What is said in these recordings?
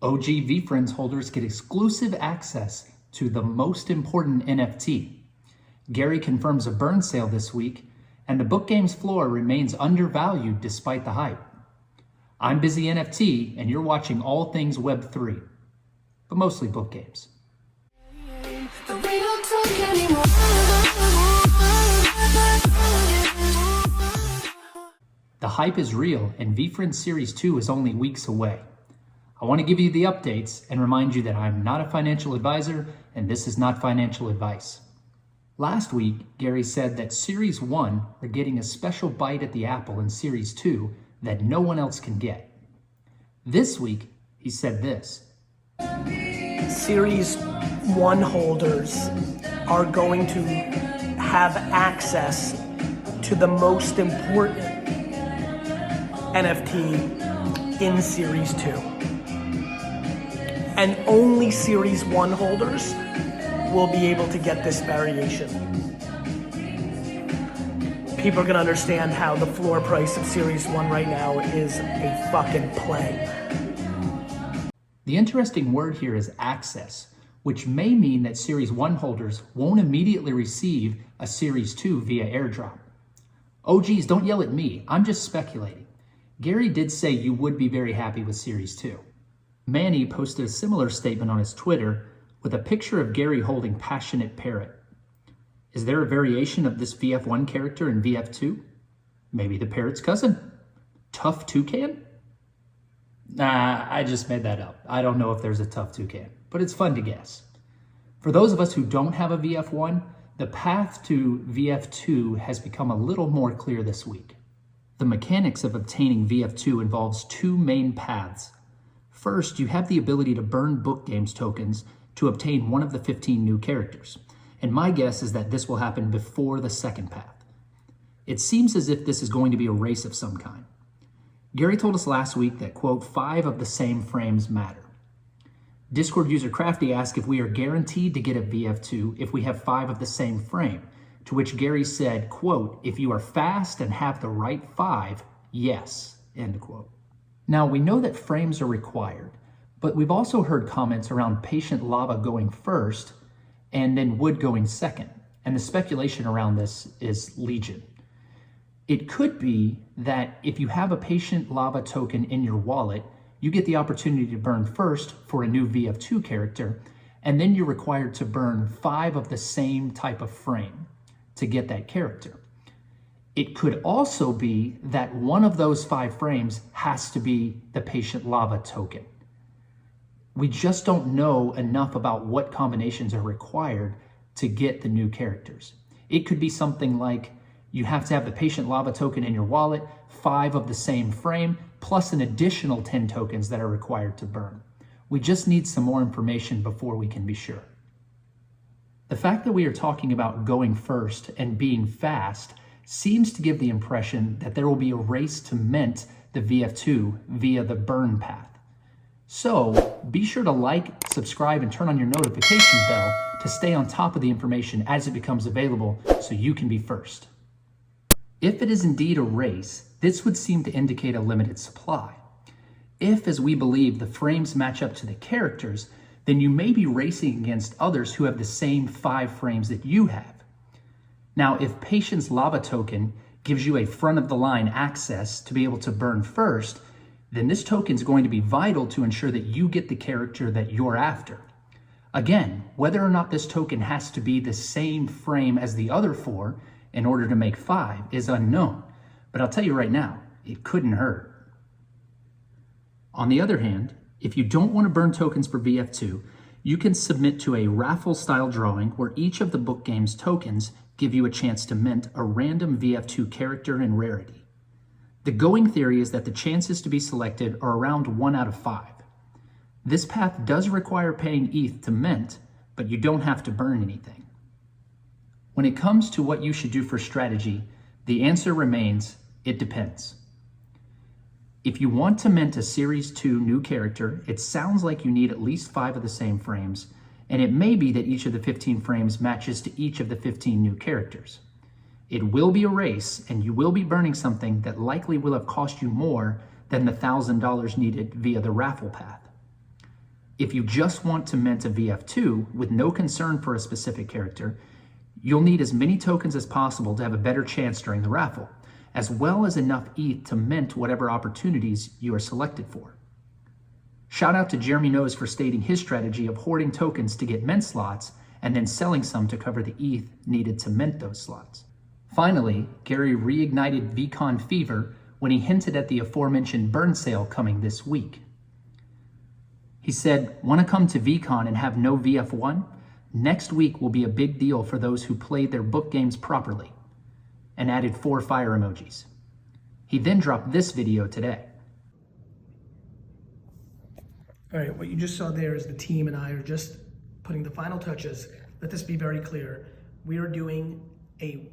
OG VeeFriends holders get exclusive access to the most important NFT. Gary confirms a burn sale this week, and the book game's floor remains undervalued despite the hype. I'm Busy NFT, and you're watching all things Web3, but mostly book games. The hype is real, and VeeFriends Series 2 is only weeks away. I want to give you the updates and remind you that I'm not a financial advisor, and this is not financial advice. Last week, Gary said that Series 1 are getting a special bite at the apple in Series 2 that no one else can get. This week, he said this. Series 1 holders are going to have access to the most important NFT in Series 2. And only Series 1 holders will be able to get this variation. People are gonna understand how the floor price of Series 1 right now is a fucking play. The interesting word here is access, which may mean that Series 1 holders won't immediately receive a Series 2 via airdrop. OGs, don't yell at me, I'm just speculating. Gary did say you would be very happy with Series 2. Manny posted a similar statement on his Twitter with a picture of Gary holding Passionate Parrot. Is there a variation of this VF1 character in VF2? Maybe the parrot's cousin? Tough Toucan? Nah, I just made that up. I don't know if there's a tough toucan, but it's fun to guess. For those of us who don't have a VF1, the path to VF2 has become a little more clear this week. The mechanics of obtaining VF2 involves two main paths. First, you have the ability to burn book games tokens to obtain one of the 15 new characters. And my guess is that this will happen before the second path. It seems as if this is going to be a race of some kind. Gary told us last week that, quote, 5 of the same frames matter. Discord user Crafty asked if we are guaranteed to get a VF2 if we have 5 of the same frame, to which Gary said, quote, if you are fast and have the right 5, yes, end quote. Now, we know that frames are required, but we've also heard comments around Patient Lava going first and then Wood going second, and the speculation around this is legion. It could be that if you have a Patient Lava token in your wallet, you get the opportunity to burn first for a new VF2 character, and then you're required to burn 5 of the same type of frame to get that character. It could also be that one of those 5 frames has to be the Patient Lava token. We just don't know enough about what combinations are required to get the new characters. It could be something like you have to have the Patient Lava token in your wallet, 5 of the same frame, plus an additional 10 tokens that are required to burn. We just need some more information before we can be sure. The fact that we are talking about going first and being fast seems to give the impression that there will be a race to mint the VF2 via the burn path. So be sure to like, subscribe, and turn on your notification bell to stay on top of the information as it becomes available so you can be first. If it is indeed a race, this would seem to indicate a limited supply. If, as we believe, the frames match up to the characters, then you may be racing against others who have the same 5 frames that you have. Now, if Patient's Lava token gives you a front-of-the-line access to be able to burn first, then this token is going to be vital to ensure that you get the character that you're after. Again, whether or not this token has to be the same frame as the other 4 in order to make 5 is unknown, but I'll tell you right now, it couldn't hurt. On the other hand, if you don't want to burn tokens for VF2, you can submit to a Raffle style drawing where each of the book game's tokens give you a chance to mint a random VF2 character and rarity. The going theory is that the chances to be selected are around 1 out of 5. This path does require paying ETH to mint, but you don't have to burn anything. When it comes to what you should do for strategy, the answer remains, it depends. If you want to mint a Series 2 new character, it sounds like you need at least 5 of the same frames, and it may be that each of the 15 frames matches to each of the 15 new characters. It will be a race, and you will be burning something that likely will have cost you more than the $1,000 needed via the raffle path. If you just want to mint a VF2 with no concern for a specific character, you'll need as many tokens as possible to have a better chance during the raffle, as well as enough ETH to mint whatever opportunities you are selected for. Shout out to Jeremy Knows for stating his strategy of hoarding tokens to get mint slots and then selling some to cover the ETH needed to mint those slots. Finally, Gary reignited VeeCon fever when he hinted at the aforementioned burn sale coming this week. He said, "Want to come to VeeCon and have no VF1? Next week will be a big deal for those who played their book games properly," and added 4 fire emojis. He then dropped this video today. All right, what you just saw there is the team and I are just putting the final touches. Let this be very clear. We are doing a,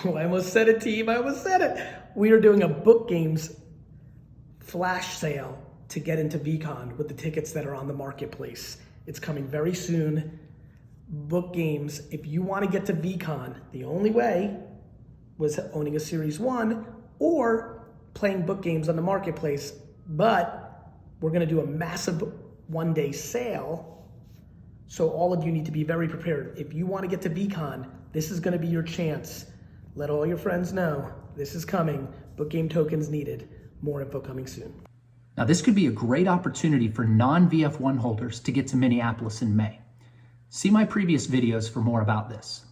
I almost said it, team, I almost said it. We are doing a book games flash sale to get into VeeCon with the tickets that are on the marketplace. It's coming very soon. Book games, if you want to get to VeeCon, the only way was owning a Series 1 or playing book games on the marketplace, but we're going to do a massive one-day sale, so all of you need to be very prepared. If you want to get to VeeCon, this is going to be your chance. Let all your friends know this is coming. Book game tokens needed. More info coming soon. Now, this could be a great opportunity for non-VF1 holders to get to Minneapolis in May. See my previous videos for more about this.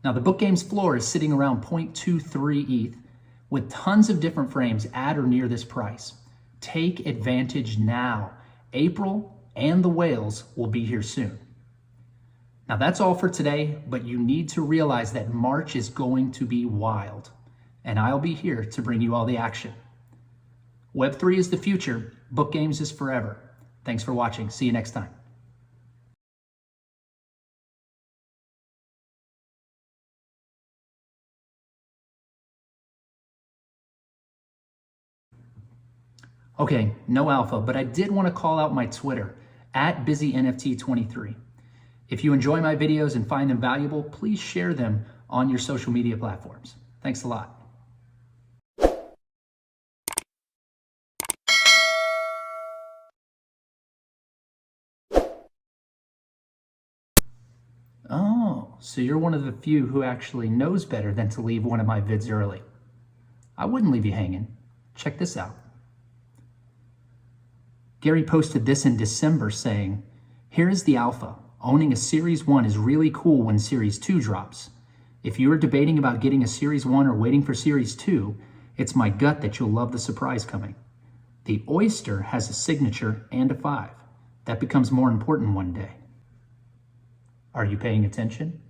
Now, the book games floor is sitting around 0.23 ETH with tons of different frames at or near this price. Take advantage now. April and the whales will be here soon. Now, that's all for today, but you need to realize that March is going to be wild, and I'll be here to bring you all the action. Web3 is the future. Book games is forever. Thanks for watching. See you next time. Okay, no alpha, but I did want to call out my Twitter, @BusyNFT23. If you enjoy my videos and find them valuable, please share them on your social media platforms. Thanks a lot. Oh, so you're one of the few who actually knows better than to leave one of my vids early. I wouldn't leave you hanging. Check this out. Gary posted this in December saying, "Here is the alpha. Owning a Series 1 is really cool when Series 2 drops. If you are debating about getting a Series 1 or waiting for Series 2, it's my gut that you'll love the surprise coming. The oyster has a signature and a 5. That becomes more important one day." Are you paying attention?